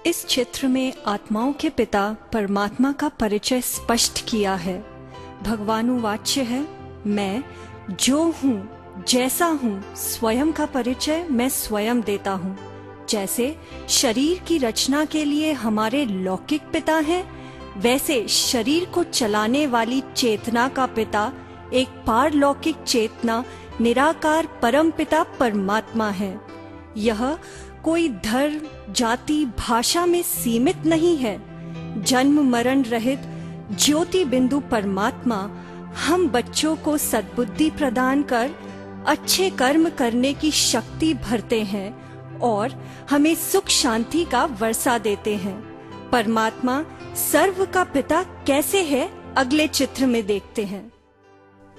इस चित्र में आत्माओं के पिता परमात्मा का परिचय स्पष्ट किया है। भगवानुवाच्य है, मैं जो हूँ जैसा हूँ स्वयं का परिचय मैं स्वयं देता हूँ। जैसे शरीर की रचना के लिए हमारे लौकिक पिता हैं, वैसे शरीर को चलाने वाली चेतना का पिता एक पारलौकिक चेतना निराकार परम पिता परमात्मा है। यह कोई धर्म, जाति, भाषा में सीमित नहीं है। जन्म मरण रहित ज्योति बिंदु परमात्मा हम बच्चों को सद्बुद्धि प्रदान कर अच्छे कर्म करने की शक्ति भरते हैं और हमें सुख शांति का वर्षा देते हैं। परमात्मा सर्व का पिता कैसे है, अगले चित्र में देखते हैं।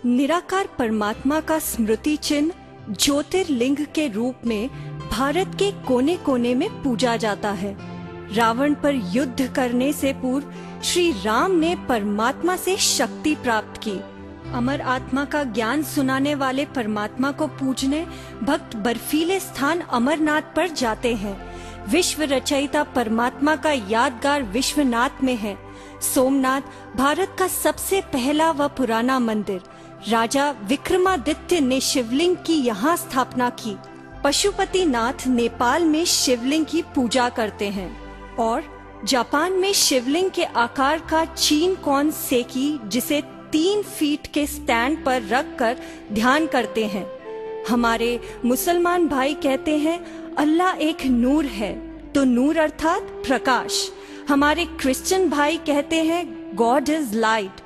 निराकार परमात्मा का स्मृति चिन्ह ज्योतिर्लिंग के रूप में भारत के कोने कोने में पूजा जाता है। रावण पर युद्ध करने से पूर्व श्री राम ने परमात्मा से शक्ति प्राप्त की। अमर आत्मा का ज्ञान सुनाने वाले परमात्मा को पूजने भक्त बर्फीले स्थान अमरनाथ पर जाते हैं। विश्व रचयिता परमात्मा का यादगार विश्वनाथ में है। सोमनाथ भारत का सबसे पहला व पुराना मंदिर। राजा विक्रमादित्य ने शिवलिंग की यहाँ स्थापना की। पशुपतिनाथ नेपाल में शिवलिंग की पूजा करते हैं और जापान में शिवलिंग के आकार का चीन कौन सेकी, जिसे 3 फीट के स्टैंड पर रखकर ध्यान करते हैं। हमारे मुसलमान भाई कहते हैं अल्लाह एक नूर है, तो नूर अर्थात प्रकाश। हमारे क्रिश्चियन भाई कहते हैं गॉड इज लाइट,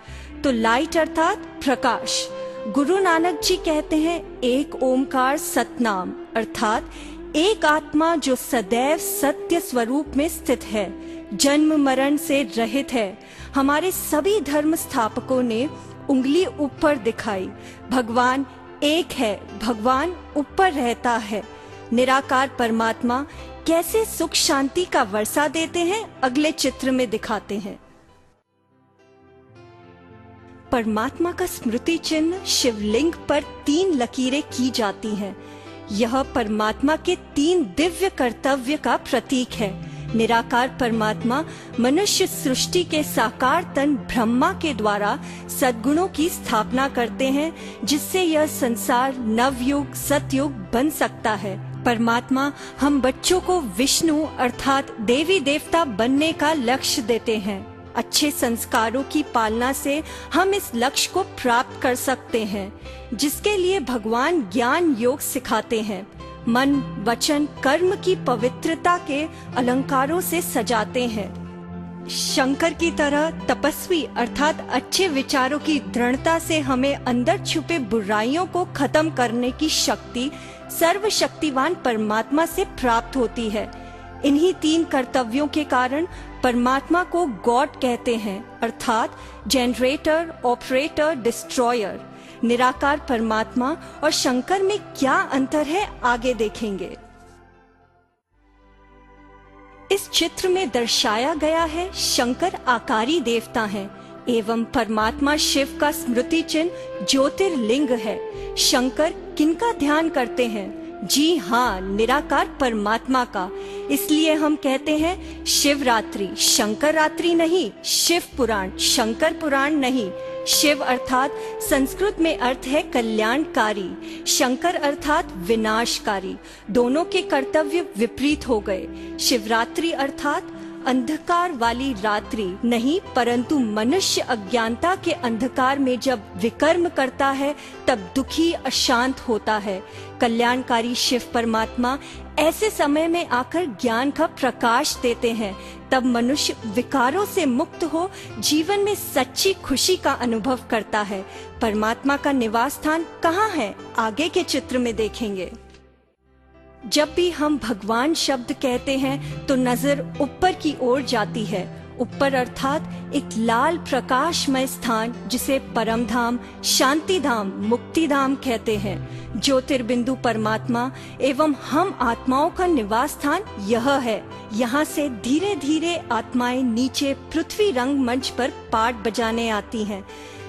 तो लाइट अर्थात प्रकाश। गुरु नानक जी कहते हैं एक ओमकार सतनाम, अर्थात एक आत्मा जो सदैव सत्य स्वरूप में स्थित है, जन्म मरण से रहित है। हमारे सभी धर्म स्थापकों ने उंगली ऊपर दिखाई। भगवान एक है, भगवान ऊपर रहता है। निराकार परमात्मा कैसे सुख शांति का वर्षा देते हैं, अगले चित्र में दिखाते हैं। परमात्मा का स्मृति चिन्ह शिवलिंग पर 3 लकीरें की जाती हैं। यह परमात्मा के 3 दिव्य कर्तव्य का प्रतीक है। निराकार परमात्मा मनुष्य सृष्टि के साकार तन ब्रह्मा के द्वारा सद्गुणों की स्थापना करते हैं, जिससे यह संसार नवयुग सतयुग बन सकता है। परमात्मा हम बच्चों को विष्णु अर्थात देवी देवता बनने का लक्ष्य देते हैं। अच्छे संस्कारों की पालना से हम इस लक्ष्य को प्राप्त कर सकते हैं, जिसके लिए भगवान ज्ञान योग सिखाते हैं। मन, वचन, कर्म की पवित्रता के अलंकारों से सजाते हैं। शंकर की तरह तपस्वी अर्थात अच्छे विचारों की दृढ़ता से हमें अंदर छुपे बुराइयों को खत्म करने की शक्ति सर्वशक्तिवान परमात्मा से प्राप्त होती है। इन्हीं 3 कर्तव्यों के कारण परमात्मा को गॉड कहते हैं, अर्थात जनरेटर, ऑपरेटर, डिस्ट्रॉयर। निराकार परमात्मा और शंकर में क्या अंतर है, आगे देखेंगे। इस चित्र में दर्शाया गया है शंकर आकारी देवता हैं एवं परमात्मा शिव का स्मृति चिन्ह ज्योतिर्लिंग है। शंकर किनका ध्यान करते हैं? जी हाँ, निराकार परमात्मा का। इसलिए हम कहते हैं शिवरात्रि, शंकर रात्रि नहीं, शिव पुराण, शंकर पुराण नहीं। शिव अर्थात संस्कृत में अर्थ है कल्याणकारी, शंकर अर्थात विनाशकारी। दोनों के कर्तव्य विपरीत हो गए। शिवरात्रि अर्थात अंधकार वाली रात्रि नहीं, परंतु मनुष्य अज्ञानता के अंधकार में जब विकर्म करता है तब दुखी अशांत होता है। कल्याणकारी शिव परमात्मा ऐसे समय में आकर ज्ञान का प्रकाश देते हैं, तब मनुष्य विकारों से मुक्त हो जीवन में सच्ची खुशी का अनुभव करता है। परमात्मा का निवास स्थान कहाँ है, आगे के चित्र में देखेंगे। जब भी हम भगवान शब्द कहते हैं तो नजर ऊपर की ओर जाती है। ऊपर अर्थात एक लाल प्रकाशमय स्थान, जिसे परम धाम, शांति धाम, मुक्ति धाम कहते हैं। ज्योतिर्बिंदु परमात्मा एवं हम आत्माओं का निवास स्थान यह है। यहाँ से धीरे धीरे आत्माएं नीचे पृथ्वी रंग मंच पर पाठ बजाने आती हैं।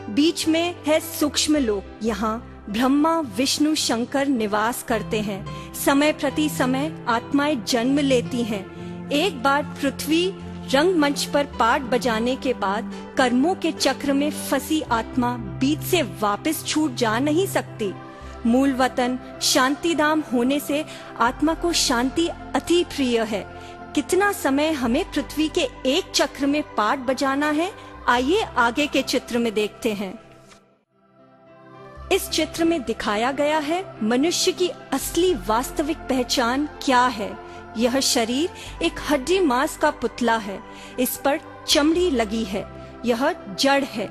बीच में है सूक्ष्म लोक, यहाँ ब्रह्मा विष्णु शंकर निवास करते हैं। समय प्रति समय आत्माएं जन्म लेती हैं। एक बार पृथ्वी रंगमंच पर पाठ बजाने के बाद कर्मों के चक्र में फंसी आत्मा बीच से वापस छूट जा नहीं सकती। मूल वतन शांतिधाम होने से आत्मा को शांति अति प्रिय है। कितना समय हमें पृथ्वी के एक चक्र में पाठ बजाना है, आइए आगे के चित्र में देखते हैं। इस चित्र में दिखाया गया है मनुष्य की असली वास्तविक पहचान क्या है। यह शरीर एक हड्डी मांस का पुतला है, इस पर चमड़ी लगी है, यह जड़ है।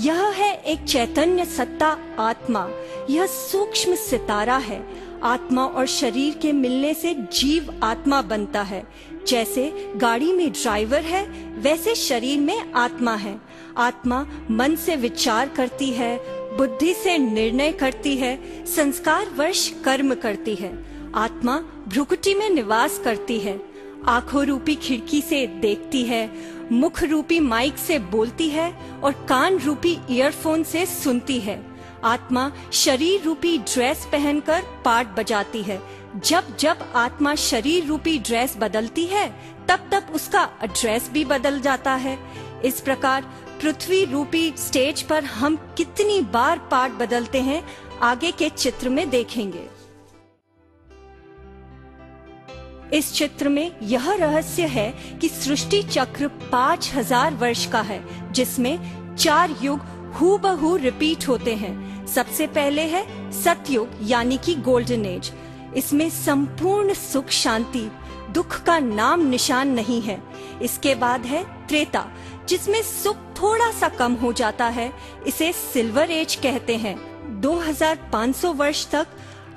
यह है एक चैतन्य सत्ता आत्मा, यह सूक्ष्म सितारा है। आत्मा और शरीर के मिलने से जीव आत्मा बनता है। जैसे गाड़ी में ड्राइवर है, वैसे शरीर में आत्मा है। आत्मा मन से विचार करती है, बुद्धि से निर्णय करती है, संस्कार वश कर्म करती है। आत्मा भ्रुकुटी में निवास करती है, आंखों रूपी खिड़की से देखती है, मुख रूपी माइक से बोलती है और कान रूपी ईयरफोन से सुनती है। आत्मा शरीर रूपी ड्रेस पहनकर पाठ बजाती है। जब जब आत्मा शरीर रूपी ड्रेस बदलती है, तब तब उसका एड्रेस भी बदल जाता है। इस प्रकार पृथ्वी रूपी स्टेज पर हम कितनी बार पाठ बदलते हैं, आगे के चित्र में देखेंगे। इस चित्र में यह रहस्य है कि सृष्टि चक्र 5000 वर्ष का है, जिसमें 4 युग हूबहू रिपीट होते हैं। सबसे पहले है सतयुग यानी कि गोल्डन एज। इसमें संपूर्ण सुख शांति, दुख का नाम निशान नहीं है। इसके बाद है त्रेता, जिसमें सुख थोड़ा सा कम हो जाता है, इसे सिल्वर एज कहते हैं। 2500 वर्ष तक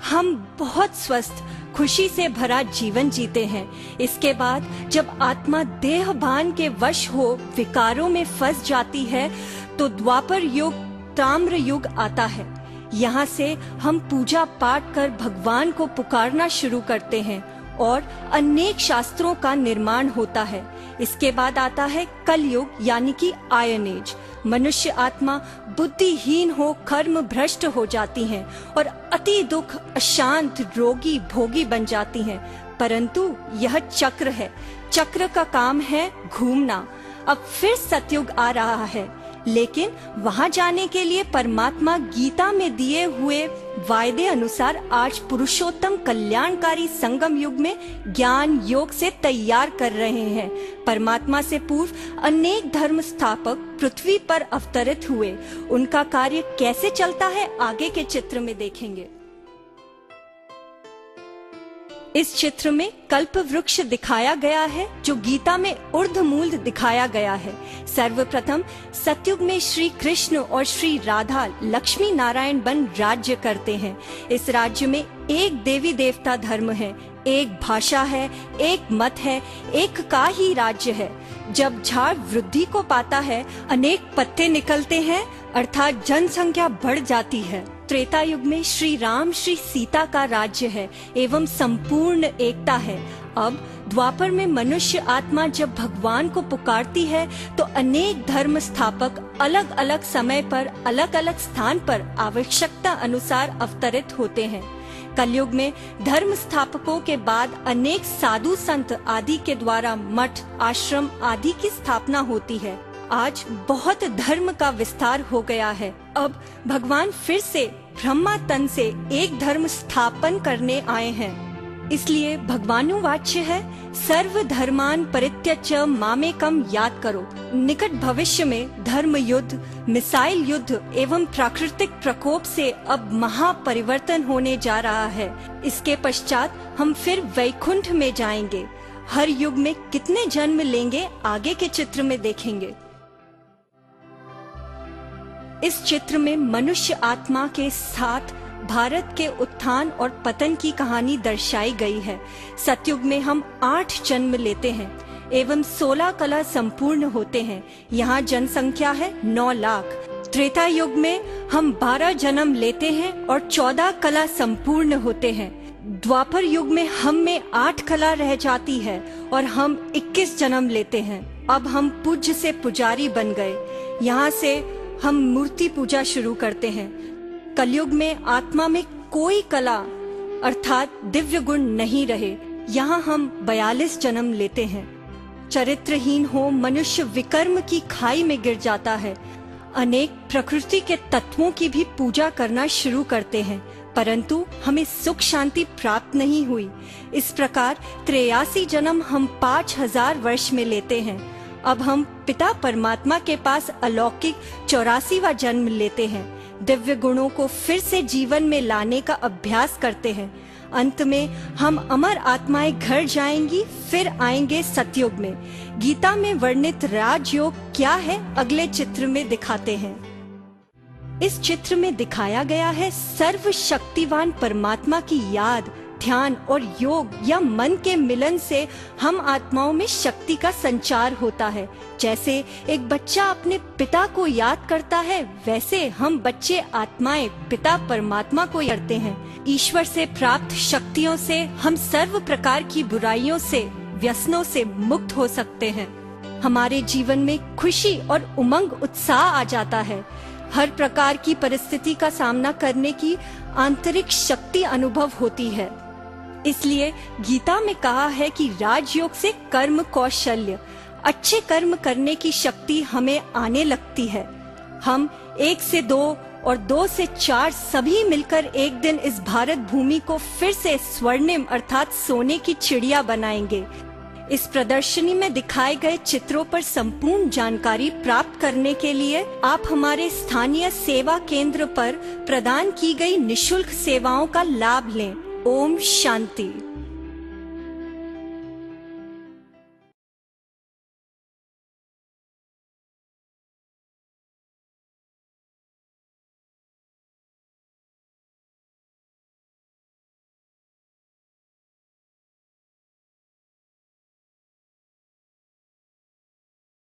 हम बहुत स्वस्थ खुशी से भरा जीवन जीते हैं। इसके बाद जब आत्मा देह भान के वश हो विकारों में फंस जाती है, तो द्वापर युग ताम्र युग आता है। यहाँ से हम पूजा पाठ कर भगवान को पुकारना शुरू करते हैं और अनेक शास्त्रों का निर्माण होता है। इसके बाद आता है कलयुग यानी कि आयन एज। मनुष्य आत्मा बुद्धिहीन हो कर्म भ्रष्ट हो जाती हैं और अति दुख, अशांत, रोगी, भोगी बन जाती हैं। परंतु यह चक्र है, चक्र का काम है घूमना। अब फिर सतयुग आ रहा है, लेकिन वहां जाने के लिए परमात्मा गीता में दिए हुए वायदे अनुसार आज पुरुषोत्तम कल्याणकारी संगम युग में ज्ञान योग से तैयार कर रहे हैं। परमात्मा से पूर्व अनेक धर्म स्थापक पृथ्वी पर अवतरित हुए। उनका कार्य कैसे चलता है, आगे के चित्र में देखेंगे। इस चित्र में कल्प वृक्ष दिखाया गया है, जो गीता में ऊर्ध्वमूल दिखाया गया है। सर्वप्रथम सतयुग में श्री कृष्ण और श्री राधा लक्ष्मी नारायण बन राज्य करते हैं। इस राज्य में एक देवी देवता धर्म है, एक भाषा है, एक मत है, एक का ही राज्य है। जब झाड़ वृद्धि को पाता है, अनेक पत्ते निकलते हैं, अर्थात जनसंख्या बढ़ जाती है। त्रेता युग में श्री राम श्री सीता का राज्य है एवं संपूर्ण एकता है। अब द्वापर में मनुष्य आत्मा जब भगवान को पुकारती है, तो अनेक धर्म स्थापक अलग अलग समय पर अलग अलग स्थान पर आवश्यकता अनुसार अवतरित होते हैं। कलयुग में धर्म स्थापकों के बाद अनेक साधु संत आदि के द्वारा मठ, आश्रम आदि की स्थापना होती है। आज बहुत धर्म का विस्तार हो गया है। अब भगवान फिर से ब्रह्मा तन से एक धर्म स्थापन करने आए हैं। इसलिए भगवानुवाच्य है, सर्व धर्मान परित्यज्य मामेकम याद करो। निकट भविष्य में धर्म युद्ध, मिसाइल युद्ध एवं प्राकृतिक प्रकोप से अब महापरिवर्तन होने जा रहा है। इसके पश्चात हम फिर वैकुंठ में जाएंगे। हर युग में कितने जन्म लेंगे, आगे के चित्र में देखेंगे। इस चित्र में मनुष्य आत्मा के साथ भारत के उत्थान और पतन की कहानी दर्शाई गई है। सतयुग में हम 8 जन्म लेते हैं एवं 16 कला संपूर्ण होते हैं। यहाँ जनसंख्या है 9 लाख। त्रेता युग में हम 12 जन्म लेते हैं और 14 कला संपूर्ण होते हैं। द्वापर युग में हम में 8 कला रह जाती है और हम 21 जन्म लेते हैं। अब हम पूज्य से पुजारी बन गए। यहाँ से हम मूर्ति पूजा शुरू करते हैं। कलयुग में आत्मा में कोई कला अर्थात दिव्य गुण नहीं रहे। यहाँ हम 42 जन्म लेते हैं। चरित्रहीन हो मनुष्य विकर्म की खाई में गिर जाता है। अनेक प्रकृति के तत्वों की भी पूजा करना शुरू करते हैं, परंतु हमें सुख शांति प्राप्त नहीं हुई। इस प्रकार 83 जन्म हम 5000 वर्ष में लेते हैं। अब हम पिता परमात्मा के पास अलौकिक 84वां जन्म लेते हैं। दिव्य गुणों को फिर से जीवन में लाने का अभ्यास करते हैं। अंत में हम अमर आत्माएं घर जाएंगी, फिर आएंगे सतयुग में। गीता में वर्णित राजयोग क्या है, अगले चित्र में दिखाते हैं। इस चित्र में दिखाया गया है सर्वशक्तिवान परमात्मा की याद, ध्यान और योग या मन के मिलन से हम आत्माओं में शक्ति का संचार होता है। जैसे एक बच्चा अपने पिता को याद करता है, वैसे हम बच्चे आत्माएं पिता परमात्मा को करते हैं। ईश्वर से प्राप्त शक्तियों से हम सर्व प्रकार की बुराइयों से, व्यसनों से मुक्त हो सकते हैं। हमारे जीवन में खुशी और उमंग, उत्साह आ जाता है। हर प्रकार की परिस्थिति का सामना करने की आंतरिक शक्ति अनुभव होती है। इसलिए गीता में कहा है कि राजयोग से कर्म कौशल्य, अच्छे कर्म करने की शक्ति हमें आने लगती है। हम 1 से 2 और 2 से 4 सभी मिलकर एक दिन इस भारत भूमि को फिर से स्वर्णिम अर्थात सोने की चिड़िया बनाएंगे। इस प्रदर्शनी में दिखाए गए चित्रों पर संपूर्ण जानकारी प्राप्त करने के लिए आप हमारे स्थानीय सेवा केंद्र पर प्रदान की गई निशुल्क सेवाओं का लाभ लें। ओम शांति।